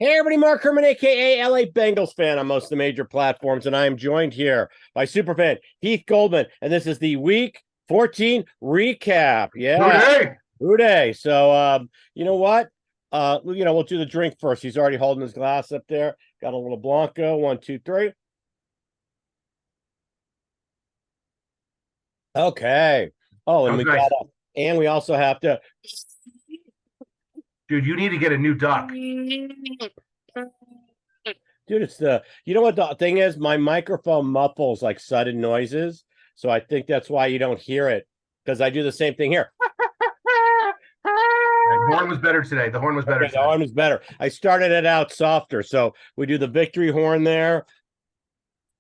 Hey, everybody, Mark Herman, a.k.a. LA Bengals fan on most of the major platforms, and I am joined here by superfan Heath Goldman, and this is the Week 14 recap. Yeah, Hooray! Uday. So, you know what? We'll do the drink first. He's already holding his glass up there. Got a little Blanco. 1, 2, 3. Okay. Oh, That and was nice. and we also have to. Dude, you need to get a new duck. Dude, you know what the thing is? My microphone muffles like sudden noises. So I think that's why you don't hear it, because I do the same thing here. The horn was better today. The horn was better Okay, the horn was better. I started it out softer. So we do the victory horn there.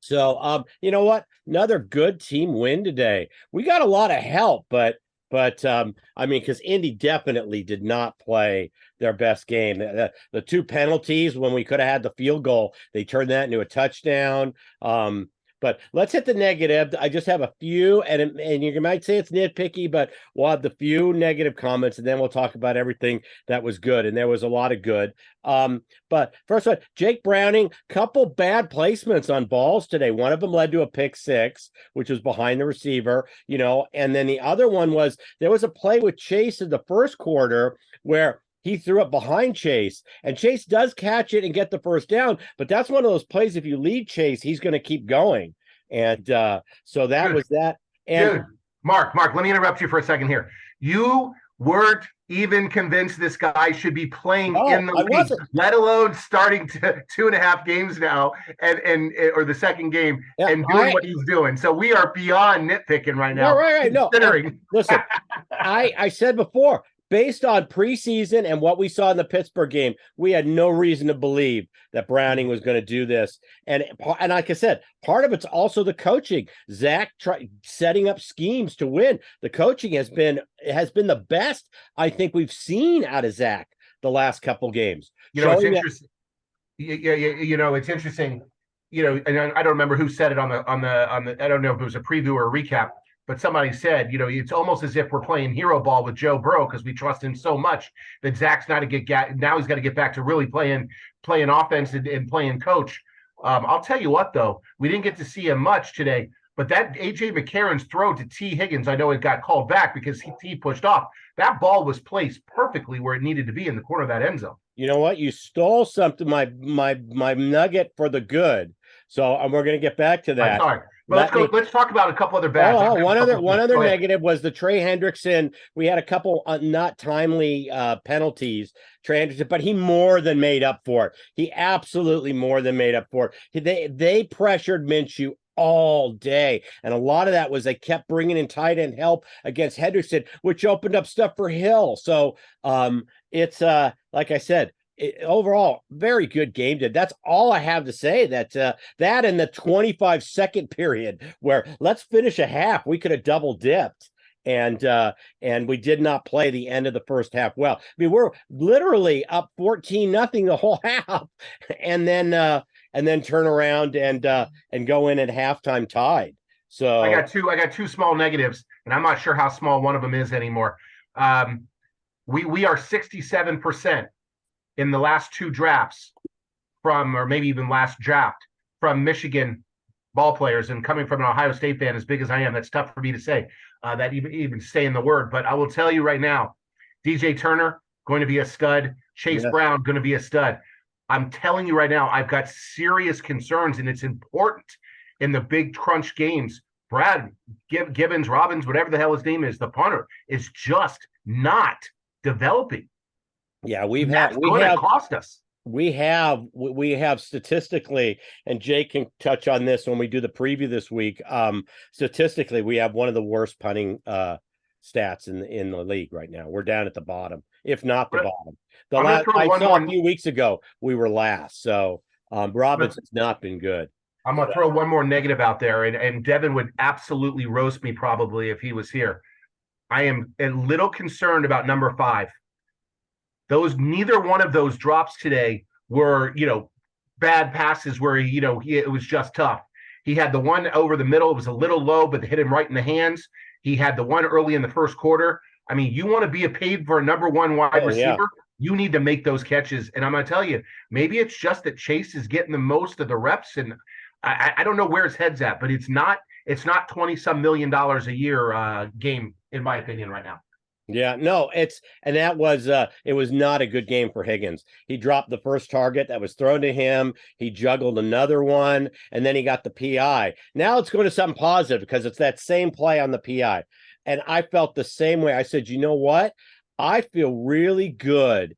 So, you know what? Another good team win today. We got a lot of help, but I mean, because Indy definitely did not play their best game. The two penalties when we could have had the field goal, they turned that into a touchdown. But let's hit the negative. I just have a few, and you might say it's nitpicky, but we'll have the few negative comments, and then we'll talk about everything that was good. And there was a lot of good. But first one, Jake Browning, couple bad placements on balls today. One of them led to a pick six, which was behind the receiver, and then the other one was there was a play with Chase in the first quarter where he threw it behind Chase, and Chase does catch it and get the first down. But that's one of those plays. If you lead Chase, he's going to keep going. And so that was that. And dude, Mark, let me interrupt you for a second here. You weren't even convinced this guy should be playing in the league, let alone starting 2.5 games now, and or the second game and doing what he's doing. So we are beyond nitpicking right now. Right. No, listen, I said before, based on preseason and what we saw in the Pittsburgh game, we had no reason to believe that Browning was going to do this. And like I said, part of it's also the coaching. Zach setting up schemes to win. The coaching has been the best I think we've seen out of Zach the last couple games. It's interesting. It's interesting. And I don't remember who said it on the. I don't know if it was a preview or a recap. But somebody said, it's almost as if we're playing hero ball with Joe Burrow because we trust him so much that Zach's now he's got to get back to really playing offense and playing coach. I'll tell you what, though, we didn't get to see him much today. But that A.J. McCarron's throw to T. Higgins, I know it got called back because he pushed off. That ball was placed perfectly where it needed to be in the corner of that end zone. You know what? You stole something, my nugget for the good. So we're going to get back to that. I'm sorry. But let's talk about a couple other bad. One other negative was the Trey Hendrickson. We had a couple not timely penalties. Trey Hendrickson, but he more than made up for it. He absolutely more than made up for it. They pressured Minshew all day, and a lot of that was they kept bringing in tight end help against Hendrickson, which opened up stuff for Hill. So it's like I said. Overall, very good game. That's all I have to say. That in the 25-second period where let's finish a half, we could have double dipped, and we did not play the end of the first half well. I mean, we're literally up 14-0 the whole half, and then turn around and go in at halftime tied. So I got two small negatives, and I'm not sure how small one of them is anymore. We are 67%. In the last two drafts or maybe even last draft from Michigan ball players, and coming from an Ohio State fan as big as I am, that's tough for me to say that even stay in the word. But I will tell you right now, DJ Turner going to be a stud. Chase Brown going to be a stud. I'm telling you right now, I've got serious concerns, and it's important in the big crunch games. Brad Gibbons, Robbins, whatever the hell his name is, the punter, is just not developing. Yeah, we have cost us. We have statistically, and Jake can touch on this when we do the preview this week. Statistically, we have one of the worst punting stats in the league right now. We're down at the bottom, if not the bottom. I saw a few weeks ago we were last. So Robbins has not been good. I'm gonna throw one more negative out there, and Devin would absolutely roast me probably if he was here. I am a little concerned about number 5. Neither one of those drops today were, bad passes where it was just tough. He had the one over the middle. It was a little low, but hit him right in the hands. He had the one early in the first quarter. I mean, you want to be paid for a number 1 wide receiver? you need to make those catches. And I'm going to tell you, maybe it's just that Chase is getting the most of the reps, and I don't know where his head's at, but it's not 20 some $million a year game, in my opinion, right now. Yeah, no, that was it was not a good game for Higgins. He dropped the first target that was thrown to him. He juggled another one, and then he got the PI. Now let's go to something positive because it's that same play on the PI. And I felt the same way. I said, you know what? I feel really good.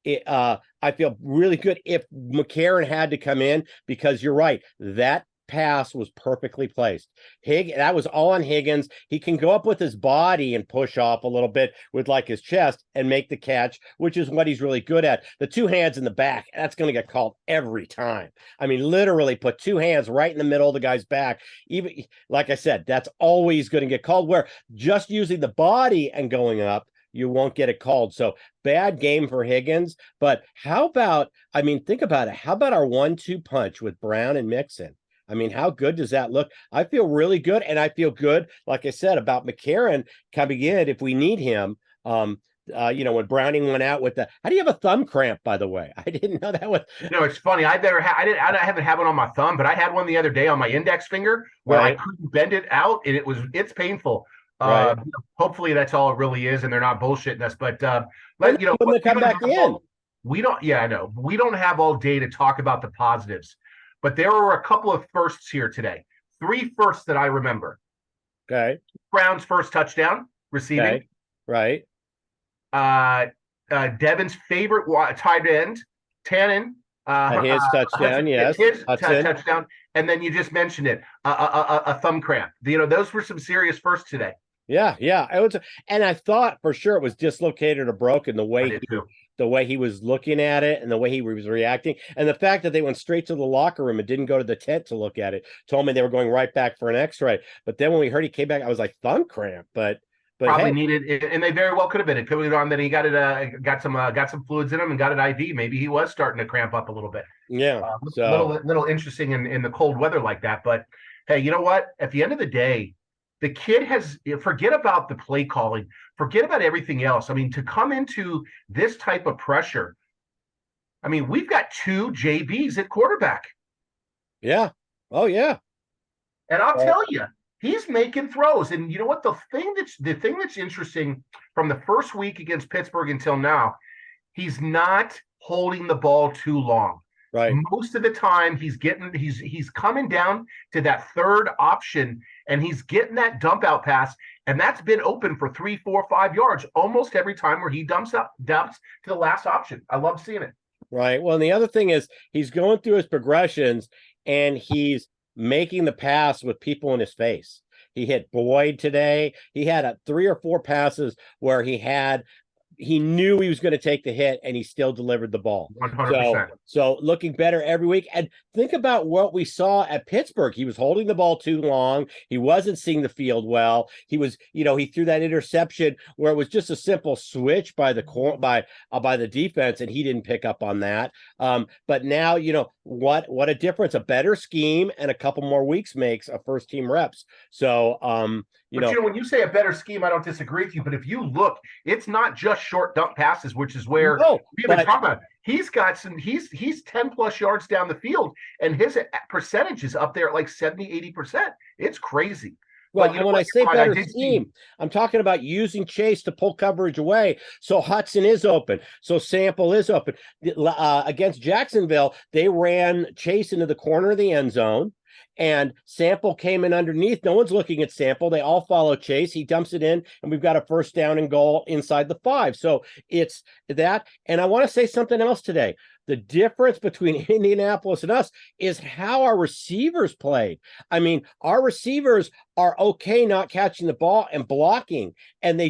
I feel really good if McCarron had to come in because you're right. That pass was perfectly placed. That was all on Higgins. He can go up with his body and push off a little bit with like his chest and make the catch, which is what he's really good at. The two hands in the back, that's going to get called every time. I mean, literally put two hands right in the middle of the guy's back. Even like I said, that's always going to get called, where just using the body and going up, you won't get it called. So bad game for Higgins. But how about, I mean, think about it. How about our 1-2 punch with Brown and Mixon? I mean, how good does that look? I feel really good, and I feel good, like I said, about McCarron coming in if we need him. When Browning went out with how do you have a thumb cramp, by the way? I didn't know that was. No, it's funny. I haven't had one on my thumb, but I had one the other day on my index finger where I couldn't bend it out, and it's painful. Right. Hopefully that's all it really is, and they're not bullshitting us. But when they come back in, we don't. Yeah, I know. We don't have all day to talk about the positives. But there were a couple of firsts here today. 3 firsts that I remember. Okay. Brown's first touchdown receiving. Okay. Right. Devin's favorite tight end, Tannen. His touchdown, yes. His touchdown. And then you just mentioned it, a thumb cramp. Those were some serious firsts today. Yeah. It was, and I thought for sure it was dislocated or broken the way he was looking at it and the way he was reacting. And the fact that they went straight to the locker room and didn't go to the tent to look at it told me they were going right back for an x-ray. But then when we heard he came back, I was like, thumb cramp. But probably needed it, and they very well could have been. It could have been on that he got it, got some fluids in him and got an IV. Maybe he was starting to cramp up a little bit. Yeah. Little interesting in the cold weather like that. But hey, you know what? At the end of the day, the kid forget about the play calling, forget about everything else. I mean, to come into this type of pressure, I mean, we've got 2 JBs at quarterback. Yeah. Oh, yeah. And I'll tell you, he's making throws. And you know what? The thing that's interesting from the first week against Pittsburgh until now, he's not holding the ball too long. Right. Most of the time he's coming down to that third option and he's getting that dump out pass, and that's been open for 3, 4, 5 yards almost every time where he dumps to the last option. I love seeing it. Right. Well, and the other thing is he's going through his progressions and he's making the pass with people in his face. He hit Boyd today. He had 3 or 4 passes where he knew he was going to take the hit and he still delivered the ball. 100%. So looking better every week. And think about what we saw at Pittsburgh. He was holding the ball too long. He wasn't seeing the field well. He was, he threw that interception where it was just a simple switch by the defense, and he didn't pick up on that. But now, what a difference a better scheme and a couple more weeks makes a first team reps. So, when you say a better scheme, I don't disagree with you. But if you look, it's not just short dump passes, which is where we've been talking about. He's got he's 10 plus yards down the field, and his percentage is up there at like 70-80%. It's crazy. Well, when I say better scheme, I'm talking about using Chase to pull coverage away. So Hudson is open. So Sample is open. Against Jacksonville, they ran Chase into the corner of the end zone, and Sample came in underneath. No one's looking at Sample. They all follow Chase. He dumps it in, and we've got a first down and goal inside the 5. So it's that. And I want to say something else today. The difference between Indianapolis and us is how our receivers played. I mean, our receivers are okay not catching the ball and blocking, and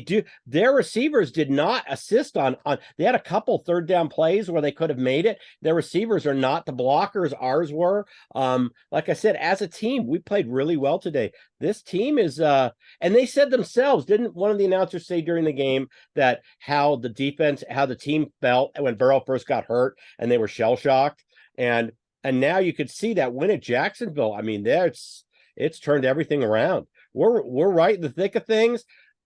their receivers did not assist on they had a couple third down plays where they could have made it. Their receivers are not the blockers. Ours were. Like I said, as a team, we played really well today. This team is and they said themselves, didn't one of the announcers say during the game that how the team felt when Burrow first got hurt and they were shell-shocked, and now you could see that win at Jacksonville. I mean, it's turned everything around. We're right in the thick of things.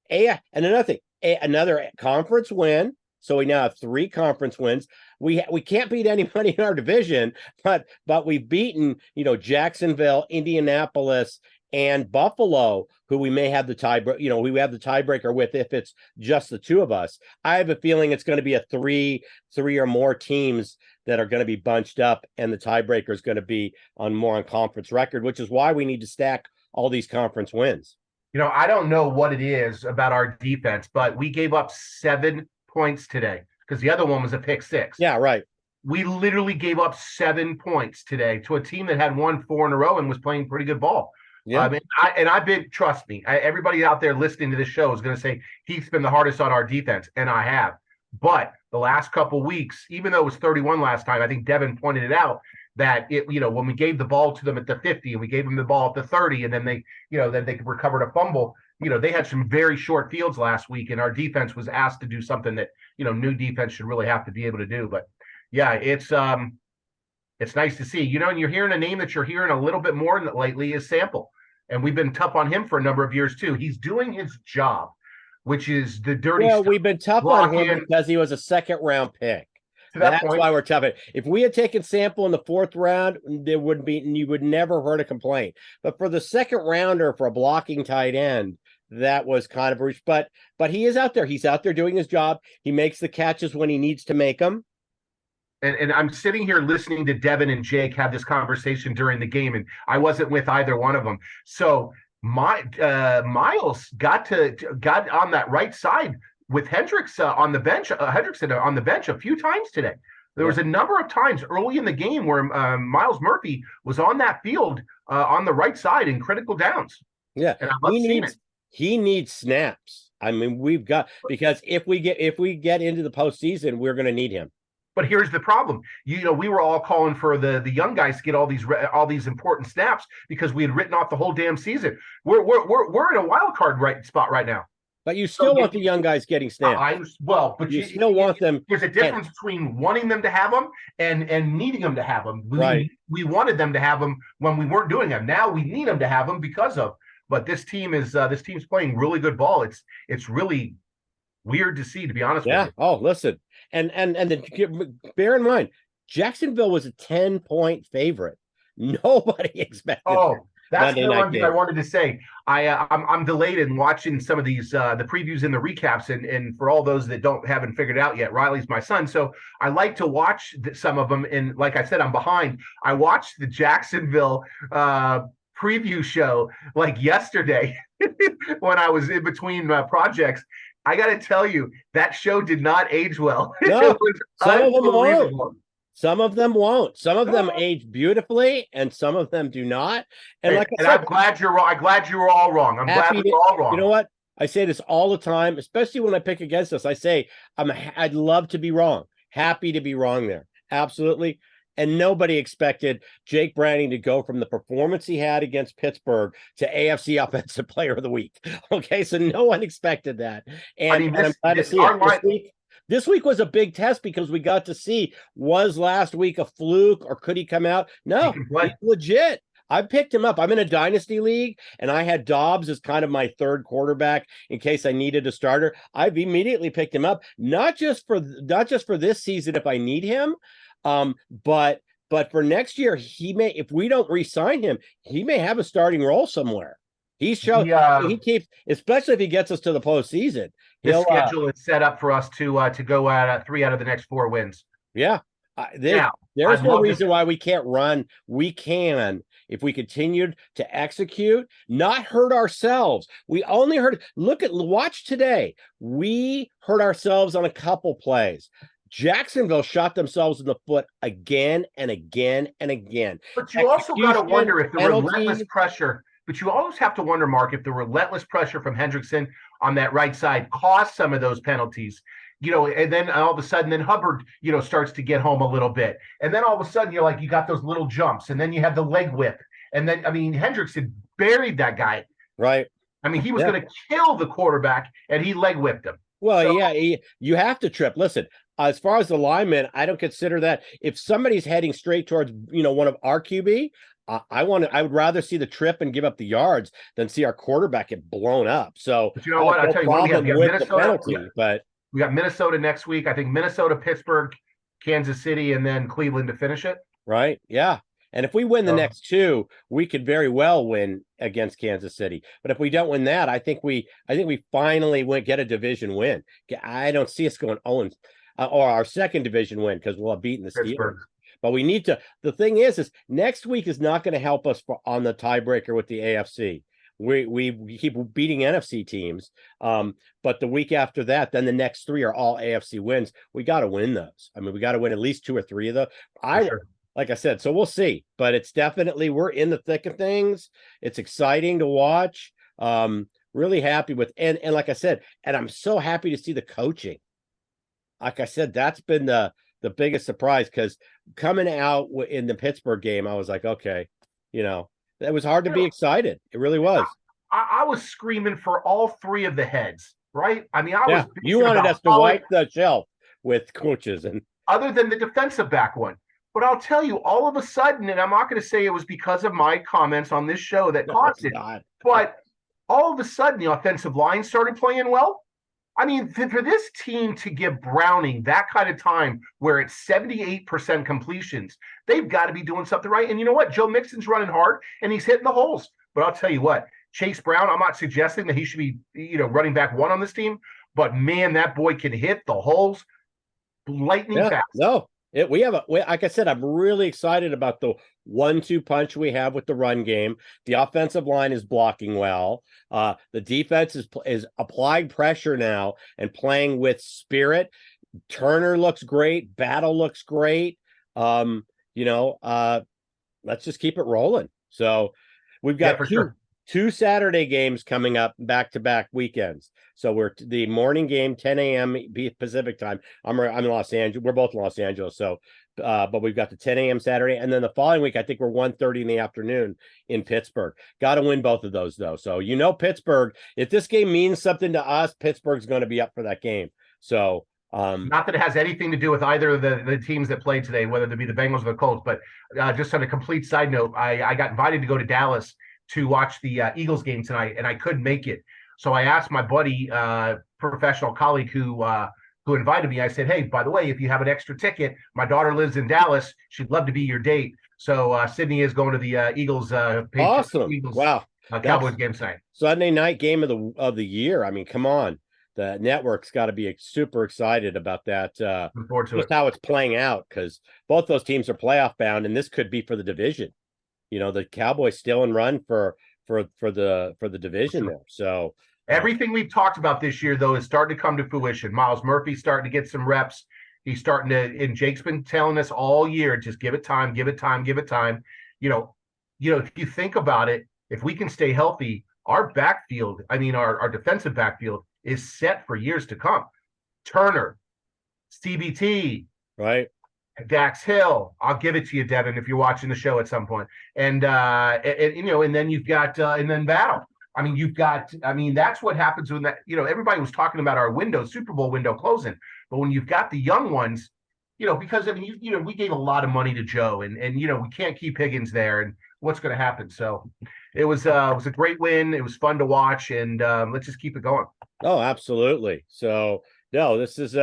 And another thing, another conference win. So we now have 3 conference wins. We can't beat anybody in our division, but we've beaten, Jacksonville, Indianapolis, and Buffalo, who we may have the we have the tiebreaker with if it's just the 2 of us. I have a feeling it's going to be a three or more teams that are going to be bunched up, and the tiebreaker is going to be on conference record, which is why we need to stack all these conference wins. I don't know what it is about our defense, but we gave up 7 points today because the other one was a pick 6. Yeah, right. We literally gave up 7 points today to a team that had won 4 in a row and was playing pretty good ball. Yeah. I've been, trust me, everybody out there listening to this show is going to say Heath's been the hardest on our defense, and I have. But the last couple of weeks, even though it was 31 last time, I think Devin pointed it out that when we gave the ball to them at the 50 and we gave them the ball at the 30, and then they recovered a fumble. They had some very short fields last week, and our defense was asked to do something that new defense should really have to be able to do. But yeah, it's nice to see. And you're hearing a name that you're hearing a little bit more lately is Sample. And we've been tough on him for a number of years, too. He's doing his job, which is the dirty stuff. We've been tough on him because he was a second-round pick. That's why we're tough. If we had taken Sample in the 4th round, there wouldn't be, you would never heard a complaint. But for the second rounder for a blocking tight end, that was kind of a reach. But he is out there. He's out there doing his job. He makes the catches when he needs to make them. And I'm sitting here listening to Devin and Jake have this conversation during the game, and I wasn't with either one of them. So Miles got on that right side with Hendricks on the bench. Hendrickson on the bench a few times today. There was a number of times early in the game where Miles Murphy was on that field on the right side in critical downs. Yeah, and I love seeing it. He needs snaps. I mean, because if we get into the postseason, we're going to need him. But here's the problem. We were all calling for the young guys to get all these important snaps because we had written off the whole damn season. We're in a wild card spot right now. But you still want the young guys getting snaps. But you still want them. There's a difference between wanting them to have them and needing them to have them. We wanted them to have them when we weren't doing them. Now we need them to have them because of. But this team's playing really good ball. It's really weird to see, to be honest with you. Oh, listen. And then bear in mind, Jacksonville was a 10-point favorite. Nobody expected. Oh, that's the one thing I wanted to say. I'm delayed in watching some of these the previews and the recaps, and for all those that haven't figured it out yet, Riley's my son, so I like to watch some of them. And like I said, I'm behind. I watched the Jacksonville preview show like yesterday when I was in between projects. I got to tell you, that show did not age well. No, some of them won't. Some of them won't. Some of them age beautifully, and some of them do not. And like I said, I'm glad you're wrong. I'm glad you were all wrong. I'm glad we're all wrong. You know what? I say this all the time, especially when I pick against us. I say I'd love to be wrong. Happy to be wrong there. Absolutely. And nobody expected Jake Browning to go from the performance he had against Pittsburgh to AFC Offensive Player of the Week. Okay, so no one expected that. And I'm glad to see it. This week was a big test because we got to see, was last week a fluke or could he come out? No, he's legit. I picked him up. I'm in a dynasty league, and I had Dobbs as kind of my 3rd quarterback in case I needed a starter. I've immediately picked him up, not just for this season if I need him, but for next year, he may, if we don't re-sign him, he may have a starting role somewhere. He keeps, especially if he gets us to the postseason. His schedule is set up for us to go at 3 out of the next 4 wins. Yeah. There's no reason why we can't run. We can, if we continued to execute, not hurt ourselves. We only watch today. We hurt ourselves on a couple plays. Jacksonville shot themselves in the foot again and again and again. But you also got to wonder if the relentless pressure. But you always have to wonder, Mark, if the relentless pressure from Hendrickson on that right side caused some of those penalties. And then all of a sudden, then Hubbard, starts to get home a little bit. And then all of a sudden, you got those little jumps. And then you have the leg whip. And then, Hendrickson buried that guy. Right. He was going to kill the quarterback, and he leg whipped him. Well, you have to trip. Listen, as far as the lineman, I don't consider that. If somebody's heading straight towards, one of our QB, I would rather see the trip and give up the yards than see our quarterback get blown up. So, but you know what? I'll tell you what, we have Minnesota. Penalty, but We got Minnesota next week. I think Minnesota, Pittsburgh, Kansas City, and then Cleveland to finish it. Right? Yeah. And if we win the next two, we could very well win against Kansas City. But if we don't win that, I think we finally get a division win. I don't see us going 0 or our second division win because we'll have beaten the Steelers. But we need to. The thing is next week is not going to help us on the tiebreaker with the AFC. We keep beating NFC teams, but the week after that, then the next three are all AFC wins. We got to win those. I mean, we got to win at least 2 or 3 of them. Like I said, so we'll see. But it's definitely we're in the thick of things. It's exciting to watch. Really happy with and like I said, and I'm so happy to see the coaching. Like I said, that's been the biggest surprise because coming out in the Pittsburgh game, I was like, okay, it was hard to be excited. It really was. I was screaming for all 3 of the heads, right? I mean, you wanted us to wipe the shelf with coaches and other than the defensive back one. But I'll tell you, all of a sudden, and I'm not going to say it was because of my comments on this show that caused it, but all of a sudden the offensive line started playing well. I mean, for this team to give Browning that kind of time where it's 78% completions, they've got to be doing something right. And you know what? Joe Mixon's running hard and he's hitting the holes. But I'll tell you what, Chase Brown, I'm not suggesting that he should be, running back 1 on this team, but man, that boy can hit the holes lightning fast. No. Like I said, I'm really excited about the 1-2 punch we have with the run game. The offensive line is blocking well. The defense is applying pressure now and playing with spirit. Turner looks great. Battle looks great. Let's just keep it rolling. So we've got two Saturday games coming up back-to-back weekends. So we're the morning game, 10 a.m. Pacific time. I'm in Los Angeles. We're both in Los Angeles. So, but we've got the 10 a.m. Saturday. And then the following week, I think we're 1:30 in the afternoon in Pittsburgh. Got to win both of those, though. So, Pittsburgh, if this game means something to us, Pittsburgh's going to be up for that game. So, not that it has anything to do with either of the teams that played today, whether it be the Bengals or the Colts. But just on a complete side note, I got invited to go to Dallas to watch the Eagles game tonight, and I couldn't make it. So I asked my buddy, professional colleague who invited me. I said, "Hey, by the way, if you have an extra ticket, my daughter lives in Dallas. She'd love to be your date." So Sydney is going to the Eagles. Awesome! Eagles, wow, Cowboys game tonight. Sunday night game of the year. I mean, come on, the network's got to be super excited about that. Looking forward to just how it's playing out because both those teams are playoff bound, and this could be for the division. The Cowboys still in run for the division there. So everything we've talked about this year, though, is starting to come to fruition. Miles Murphy's starting to get some reps. He's starting to, and Jake's been telling us all year, just give it time, give it time, give it time. If you think about it, if we can stay healthy, our backfield, our defensive backfield is set for years to come. Turner, CBT, right? Dax Hill, I'll give it to you, Devin, if you're watching the show at some point. And then you've got and then Battle. That's what happens when that, everybody was talking about our Super Bowl window closing. But when you've got the young ones, because we gave a lot of money to Joe and we can't keep Higgins there and what's going to happen. So it was a great win. It was fun to watch and let's just keep it going. Oh, absolutely. So no, this is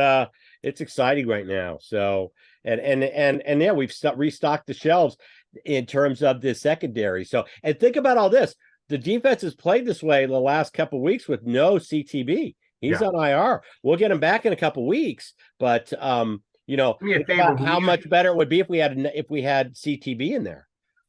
it's exciting right now. So and yeah, we've restocked the shelves in terms of the secondary. So and think about all this. The defense has played this way the last couple of weeks with no CTB. He's on IR. We'll get him back in a couple of weeks, but think about how much better it would be if we had CTB in there.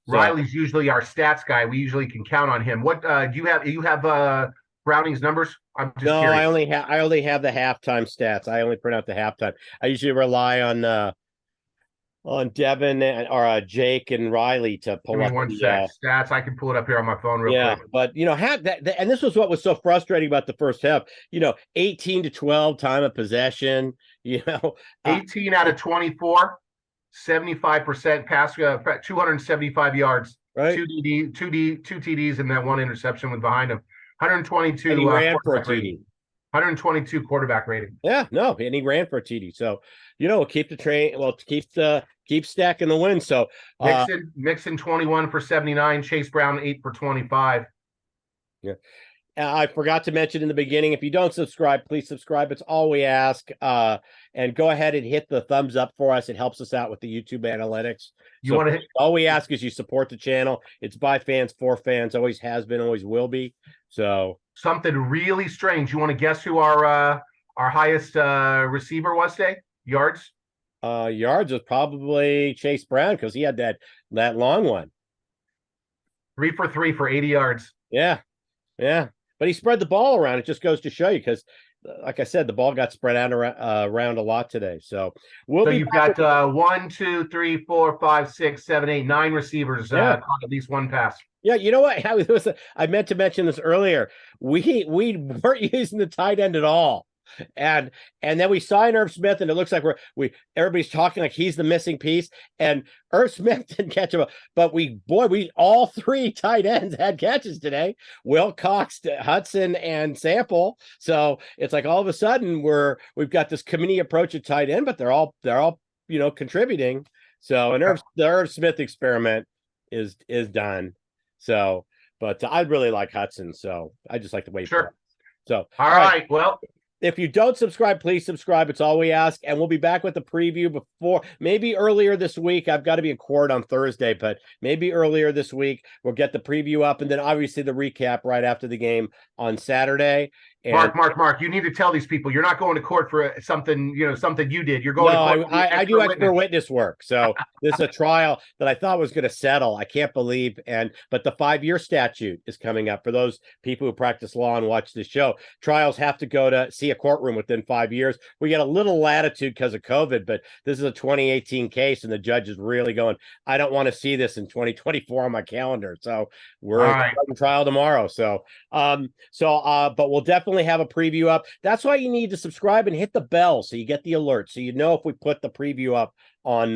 So, Riley's usually our stats guy. We usually can count on him. What do you have? You have Browning's numbers? I'm just curious. I only have the halftime stats. I only print out the halftime. I usually rely on Devin or Jake and Riley to pull up the stats. I can pull it up here on my phone real quick. But have that, and this was what was so frustrating about the first half. 18-12 time of possession. 18 out of 24, 75% pass, 275 yards, right? Two TDs, and that one interception was behind him. 122. And he ran for a TD. 122 quarterback rating. Yeah, no, and he ran for a TD. So, keep the train. Well, keep stacking the win. So Mixon 21 for 79. Chase Brown 8 for 25. Yeah, I forgot to mention in the beginning, if you don't subscribe, please subscribe. It's all we ask. And go ahead and hit the thumbs up for us. It helps us out with the YouTube analytics. You want to hit all we ask is you support the channel. It's by fans, for fans, always has been, always will be. So something really strange. You want to guess who our highest receiver was today? Yards? Yards was probably Chase Brown because he had that long one. 3 for 3 for 80 yards. Yeah. But he spread the ball around. It just goes to show you because, like I said, the ball got spread out around a lot today. So you've got 1, 2, 3, 4, 5, 6, 7, 8, 9 receivers caught at least one pass. Yeah, you know what? I meant to mention this earlier. We weren't using the tight end at all. And then we signed Irv Smith, and it looks like everybody's talking like he's the missing piece. And Irv Smith didn't catch him, but we all 3 tight ends had catches today. Will Cox, Hudson, and Sample. So it's like all of a sudden we've got this committee approach at tight end, but they're all contributing. So the Irv Smith experiment is done. So, but I really like Hudson, so I just like the way. Sure. So all right. Well, if you don't subscribe, please subscribe. It's all we ask. And we'll be back with the preview maybe earlier this week. I've got to be in court on Thursday, but maybe earlier this week, we'll get the preview up. And then obviously the recap right after the game on Saturday. And Mark, you need to tell these people you're not going to court for something you did. You're going to court. I do extra witness work. So this is a trial that I thought was going to settle. I can't believe. But the 5-year statute is coming up for those people who practice law and watch this show. Trials have to go to see a courtroom within 5 years. We get a little latitude because of COVID, but this is a 2018 case, and the judge is really going, I don't want to see this in 2024 on my calendar. So we're in trial tomorrow. But we'll definitely have a preview up. That's why you need to subscribe and hit the bell so you get the alert, so you know if we put the preview up on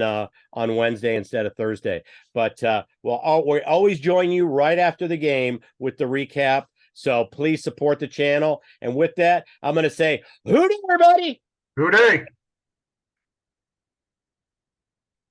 Wednesday instead of Thursday. But we'll always join you right after the game with the recap. So please support the channel. And with that, I'm going to say, hooty, everybody. Hooty.